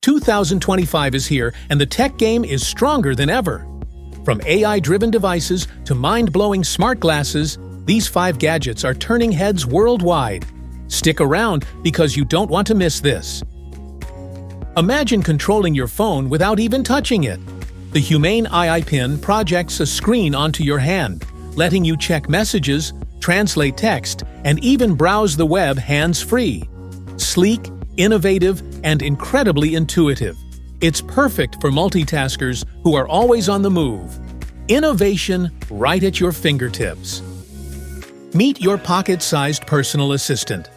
2025 is here, and the tech game is stronger than ever. From AI-driven devices to mind-blowing smart glasses, these 5 gadgets are turning heads worldwide. Stick around because you don't want to miss this. Imagine controlling your phone without even touching it. The Humane Ai Pin projects a screen onto your hand, letting you check messages, translate text, and even browse the web hands-free. Sleek, innovative, and incredibly intuitive. It's perfect for multitaskers who are always on the move. Innovation right at your fingertips. Meet your pocket-sized personal assistant.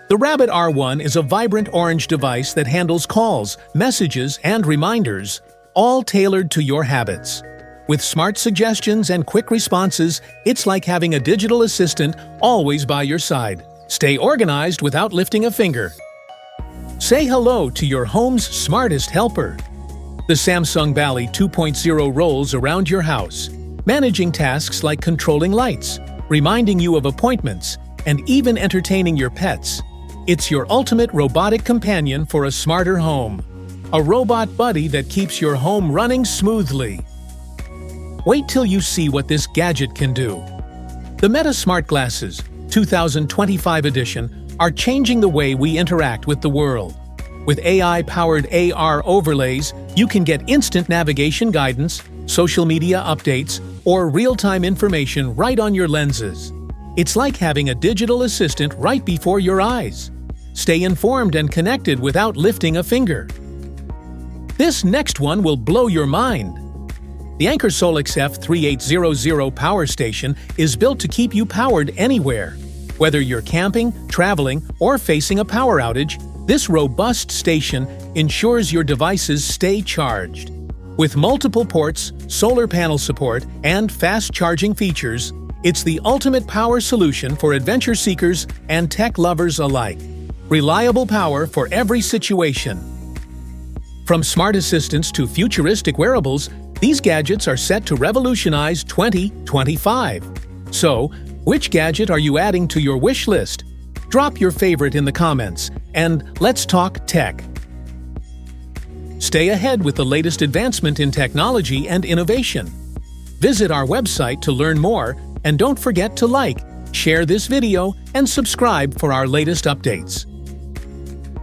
The Rabbit R1 is a vibrant orange device that handles calls, messages, and reminders, all tailored to your habits. With smart suggestions and quick responses, it's like having a digital assistant always by your side. Stay organized without lifting a finger. Say hello to your home's smartest helper. The Samsung Ballie 2.0 rolls around your house, managing tasks like controlling lights, reminding you of appointments, and even entertaining your pets. It's your ultimate robotic companion for a smarter home. A robot buddy that keeps your home running smoothly. Wait till you see what this gadget can do. The Meta Smart Glasses 2025 edition are changing the way we interact with the world. With AI-powered AR overlays, you can get instant navigation guidance, social media updates, or real-time information right on your lenses. It's like having a digital assistant right before your eyes. Stay informed and connected without lifting a finger. This next one will blow your mind. The Anker Solix F3800 power station is built to keep you powered anywhere. Whether you're camping, traveling, or facing a power outage, this robust station ensures your devices stay charged. With multiple ports, solar panel support, and fast charging features, it's the ultimate power solution for adventure seekers and tech lovers alike. Reliable power for every situation. From smart assistants to futuristic wearables, these gadgets are set to revolutionize 2025. So, which gadget are you adding to your wish list? Drop your favorite in the comments, and let's talk tech. Stay ahead with the latest advancement in technology and innovation. Visit our website to learn more, and don't forget to like, share this video, and subscribe for our latest updates.